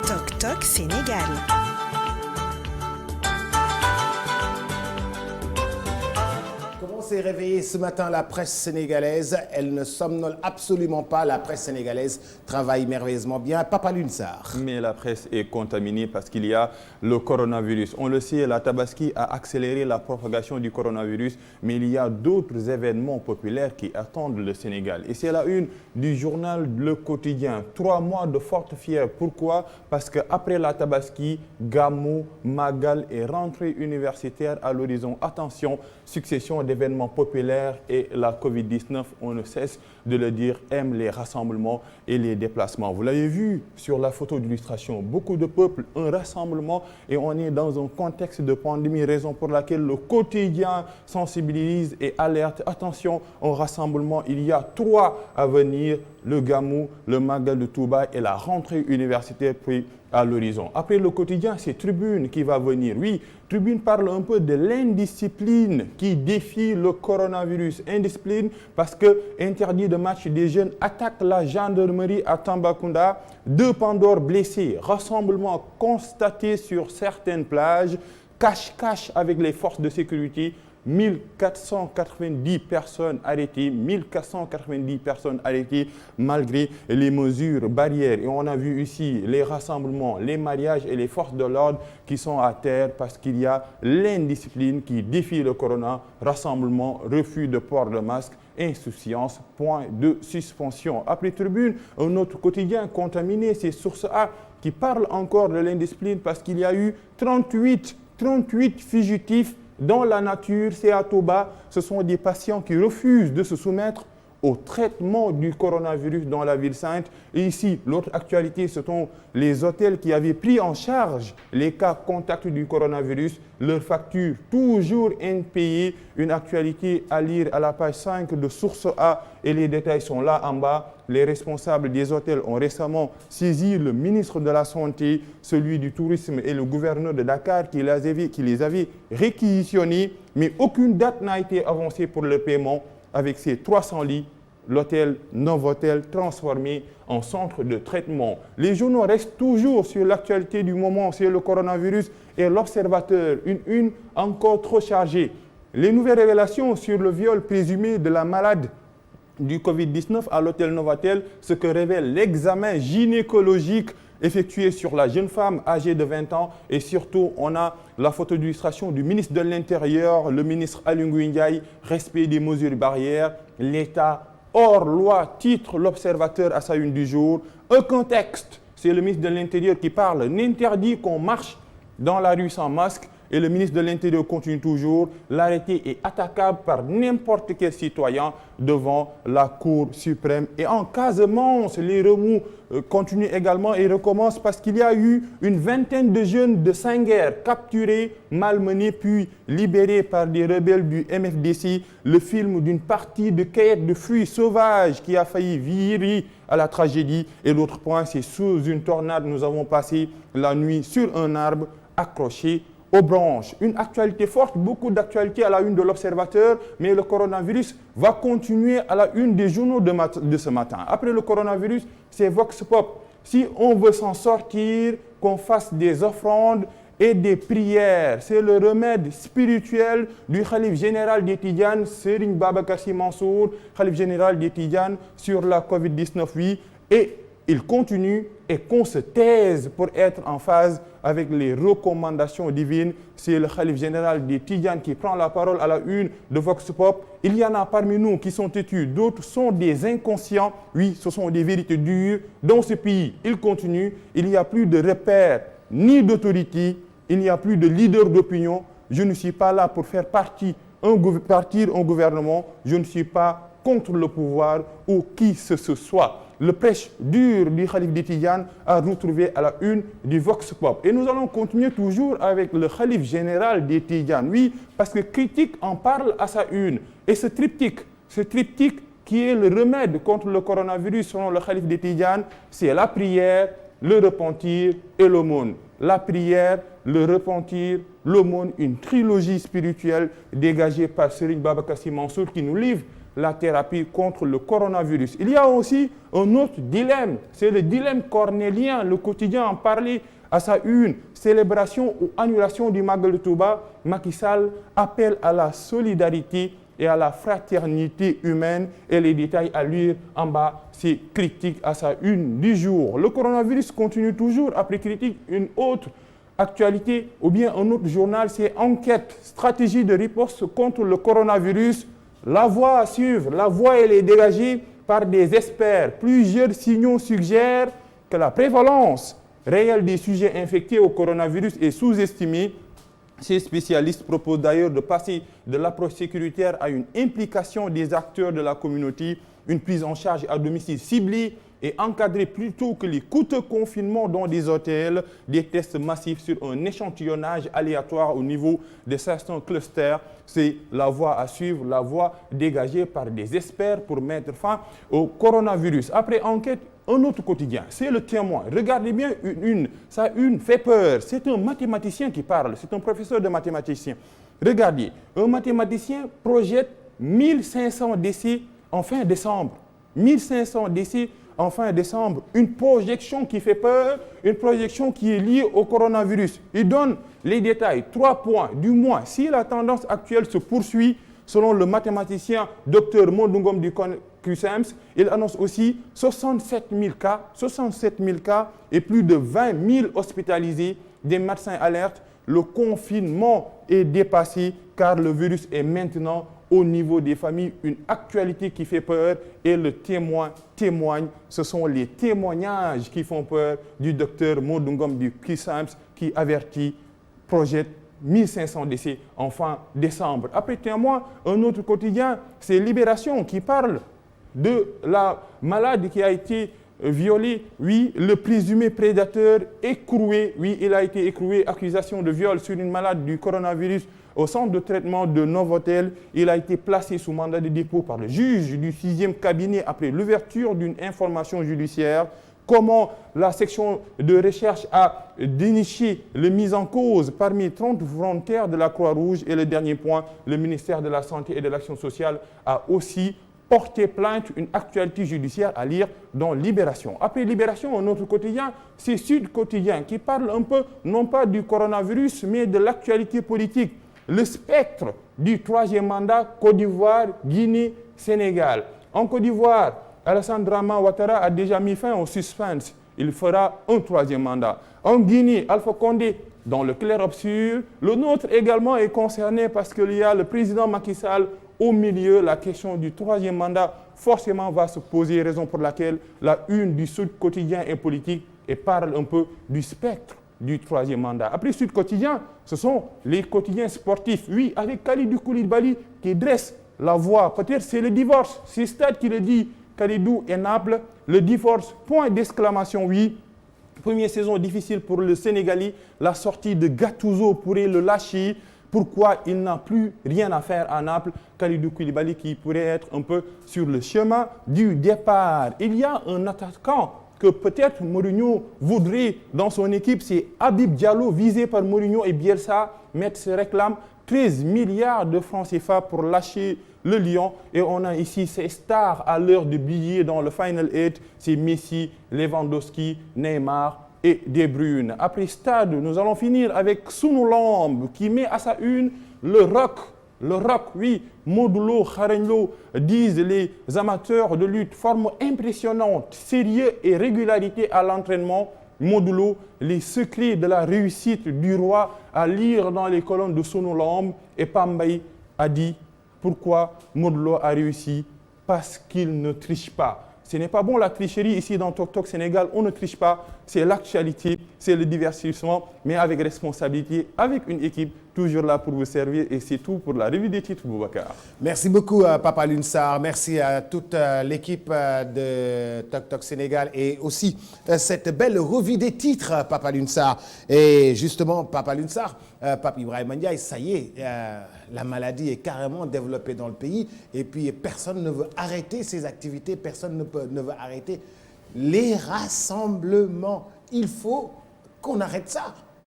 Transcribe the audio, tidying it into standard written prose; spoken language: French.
Toc Toc Sénégal. Comment s'est réveillée ce matin la presse sénégalaise? Elle ne somnole absolument pas. La presse sénégalaise travaille merveilleusement bien. Papa Lune Sarr. Mais la presse est contaminée parce qu'il y a le coronavirus. On le sait, la Tabaski a accéléré la propagation du coronavirus, mais il y a d'autres événements populaires qui attendent le Sénégal. Et c'est la une du journal Le Quotidien. 3 mois de forte fièvre. Pourquoi? Parce qu'après la Tabaski, Gamou, Magal et rentrée universitaire à l'horizon. Attention, succession d'événements populaires et la Covid-19, on ne cesse de le dire, aime les rassemblements et les déplacements. Vous l'avez vu sur la photo d'illustration, beaucoup de peuples, un rassemblement et on est dans un contexte de pandémie, raison pour laquelle le quotidien sensibilise et alerte. Attention, un rassemblement, il y a 3 à venir, le Gamou, le Magal de Touba et la rentrée universitaire pris à l'horizon. Après le quotidien, c'est Tribune qui va venir. Oui, Tribune parle un peu de l'indiscipline qui défie le coronavirus. Indiscipline parce que interdit de match des jeunes attaque la gendarmerie à Tambacounda. 2 Pandores blessés. Rassemblement constaté sur certaines plages. Cache-cache avec les forces de sécurité. 1490 personnes arrêtées, 1490 personnes arrêtées malgré les mesures barrières. Et on a vu ici les rassemblements, les mariages et les forces de l'ordre qui sont à terre parce qu'il y a l'indiscipline qui défie le corona. Rassemblement, refus de port de masque, insouciance, point de suspension. Après Tribune, un autre quotidien contaminé, c'est Source A qui parle encore de l'indiscipline parce qu'il y a eu 38 fugitifs dans la nature, c'est à Touba, ce sont des patients qui refusent de se soumettre au traitement du coronavirus dans la ville sainte. Et ici, l'autre actualité, ce sont les hôtels qui avaient pris en charge les cas contacts du coronavirus, leurs factures toujours impayées. Une actualité à lire à la page 5 de Source A et les détails sont là en bas. Les responsables des hôtels ont récemment saisi le ministre de la Santé, celui du Tourisme et le gouverneur de Dakar qui les avait réquisitionnés, mais aucune date n'a été avancée pour le paiement. Avec ses 300 lits, l'hôtel Novotel transformé en centre de traitement. Les journaux restent toujours sur l'actualité du moment, c'est le coronavirus et l'Observateur, une encore trop chargée. Les nouvelles révélations sur le viol présumé de la malade du Covid-19 à l'hôtel Novotel, ce que révèle l'examen gynécologique effectué sur la jeune femme âgée de 20 ans et surtout on a la photo d'illustration du ministre de l'Intérieur, le ministre Aly Ngouille Ndiaye, respect des mesures barrières, l'État hors loi, titre l'Observateur à sa une du jour. Un contexte, c'est le ministre de l'Intérieur qui parle, n'interdit qu'on marche dans la rue sans masque. Et le ministre de l'Intérieur continue toujours, l'arrêté est attaquable par n'importe quel citoyen devant la Cour suprême. Et en Casamance, les remous continuent également et recommencent parce qu'il y a eu une vingtaine de jeunes de Senghor capturés, malmenés puis libérés par des rebelles du MFDC. Le film d'une partie de cueillette de fruits sauvages qui a failli virer à la tragédie. Et l'autre point, c'est sous une tornade, nous avons passé la nuit sur un arbre accroché aux branches. Une actualité forte, beaucoup d'actualités à la une de l'Observateur, mais le coronavirus va continuer à la une des journaux de ce matin. Après le coronavirus, c'est Vox Pop. Si on veut s'en sortir, qu'on fasse des offrandes et des prières. C'est le remède spirituel du Khalif général des Tidjanes, Serigne Babacar Sy Mansour, Khalif général des Tidjanes, sur la Covid-19, oui. Et il continue et qu'on se taise pour être en phase avec les recommandations divines. C'est le Khalif général des Tidjanes qui prend la parole à la une de Vox Pop. Il y en a parmi nous qui sont têtus, d'autres sont des inconscients. Oui, ce sont des vérités dures. Dans ce pays, il continue. Il n'y a plus de repères ni d'autorité. Il n'y a plus de leader d'opinion. Je ne suis pas là pour faire partir un gouvernement. Je ne suis pas contre le pouvoir ou qui que ce soit. Le prêche dur du Khalif des Tidjanes a retrouvé à la une du Vox Pop. Et nous allons continuer toujours avec le Khalif général des Tidjanes. Oui, parce que Critique en parle à sa une. Et ce triptyque qui est le remède contre le coronavirus selon le Khalif des Tidjanes, c'est la prière, le repentir et l'aumône. La prière, le repentir, l'aumône, une trilogie spirituelle dégagée par Serigne Babacar Sy Mansour qui nous livre la thérapie contre le coronavirus. Il y a aussi un autre dilemme, c'est le dilemme cornélien. Le quotidien en parlait à sa une. Célébration ou annulation du Magal de Touba, Macky Sall appelle à la solidarité et à la fraternité humaine, et les détails à lire en bas, c'est critique à sa une du jour. Le coronavirus continue toujours, après critique, une autre actualité ou bien un autre journal, c'est Enquête, stratégie de riposte contre le coronavirus. La voie à suivre, la voie elle est dégagée par des experts. Plusieurs signaux suggèrent que la prévalence réelle des sujets infectés au coronavirus est sous-estimée. Ces spécialistes proposent d'ailleurs de passer de l'approche sécuritaire à une implication des acteurs de la communauté, une prise en charge à domicile ciblée et encadrée plutôt que les coûteux confinements dans des hôtels, des tests massifs sur un échantillonnage aléatoire au niveau de certains clusters. C'est la voie à suivre, la voie dégagée par des experts pour mettre fin au coronavirus. Après Enquête, un autre quotidien, c'est le Témoin. Regardez bien, ça une fait peur. C'est un mathématicien qui parle, c'est un professeur de mathématicien. Regardez, un mathématicien projette 1500 décès en fin décembre. 1500 décès en fin décembre. Une projection qui fait peur, une projection qui est liée au coronavirus. Il donne les détails, 3 points. Du moins, si la tendance actuelle se poursuit, selon le mathématicien Dr Mondungom du QSAMS, il annonce aussi 67 000 cas et plus de 20 000 hospitalisés. Des médecins alertent, le confinement est dépassé car le virus est maintenant au niveau des familles, une actualité qui fait peur et le Témoin témoigne. Ce sont les témoignages qui font peur du docteur Mondungom du QSAMS qui avertit, projette 1500 décès en fin décembre. Après Témoin, un autre quotidien, c'est Libération qui parle de la malade qui a été violé. Oui, le présumé prédateur écroué. Oui, il a été écroué. Accusation de viol sur une malade du coronavirus au centre de traitement de Novotel. Il a été placé sous mandat de dépôt par le juge du 6e cabinet après l'ouverture d'une information judiciaire. Comment la section de recherche a déniché les mises en cause parmi 30 volontaires de la Croix-Rouge. Et le dernier point, le ministère de la Santé et de l'Action sociale a aussi porté plainte, une actualité judiciaire à lire dans Libération. Après Libération, un autre quotidien, c'est Sud Quotidien qui parle un peu, non pas du coronavirus, mais de l'actualité politique. Le spectre du 3e mandat Côte d'Ivoire, Guinée, Sénégal. En Côte d'Ivoire, Alassane Dramane Ouattara a déjà mis fin au suspense. Il fera un 3e mandat. En Guinée, Alpha Condé, dans le clair-obscur. Le nôtre également est concerné parce qu'il y a le président Macky Sall au milieu. La question du 3e mandat forcément va se poser, raison pour laquelle la une du Sud Quotidien est politique et parle un peu du spectre du 3e mandat. Après Sud Quotidien, ce sont les quotidiens sportifs. Oui, avec Kalidou Koulibaly qui dresse la voie. Peut-être c'est le divorce. C'est Stade qui le dit. Kalidou et Naples, le divorce, point d'exclamation, oui. Première saison difficile pour le Sénégalais. La sortie de Gattuso pourrait le lâcher. Pourquoi il n'a plus rien à faire à Naples? Kalidou Koulibaly qui pourrait être un peu sur le chemin du départ. Il y a un attaquant que peut-être Mourinho voudrait dans son équipe, c'est Habib Diallo, visé par Mourinho et Bielsa. Mettre se réclame 13 milliards de francs CFA pour lâcher le Lyon. Et on a ici ces stars à l'heure de billets dans le Final 8. C'est Messi, Lewandowski, Neymar et De Bruyne. Après Stade, nous allons finir avec Sunu Lamb qui met à sa une le rock. Le rock, oui, Modulo, Kharenlo, disent les amateurs de lutte, forme impressionnante, sérieux et régularité à l'entraînement. Modulo, les secrets de la réussite du roi à lire dans les colonnes de Sunu Lamb. Et Pambaï a dit pourquoi Modulo a réussi? Parce qu'il ne triche pas. Ce n'est pas bon la tricherie ici dans Tok Tok Sénégal, on ne triche pas, c'est l'actualité, c'est le divertissement, mais avec responsabilité, avec une équipe toujours là pour vous servir et c'est tout pour la revue des titres, Boubacar. Merci beaucoup Papa Alioune Sarr, merci à toute l'équipe de Tok Tok Sénégal et aussi cette belle revue des titres, Papa Alioune Sarr. Et justement, Papa Alioune Sarr, Pape Ibrahima Ndiaye, ça y est, la maladie est carrément développée dans le pays et puis personne ne veut arrêter ses activités, personne ne veut arrêter les rassemblements. Il faut qu'on arrête ça.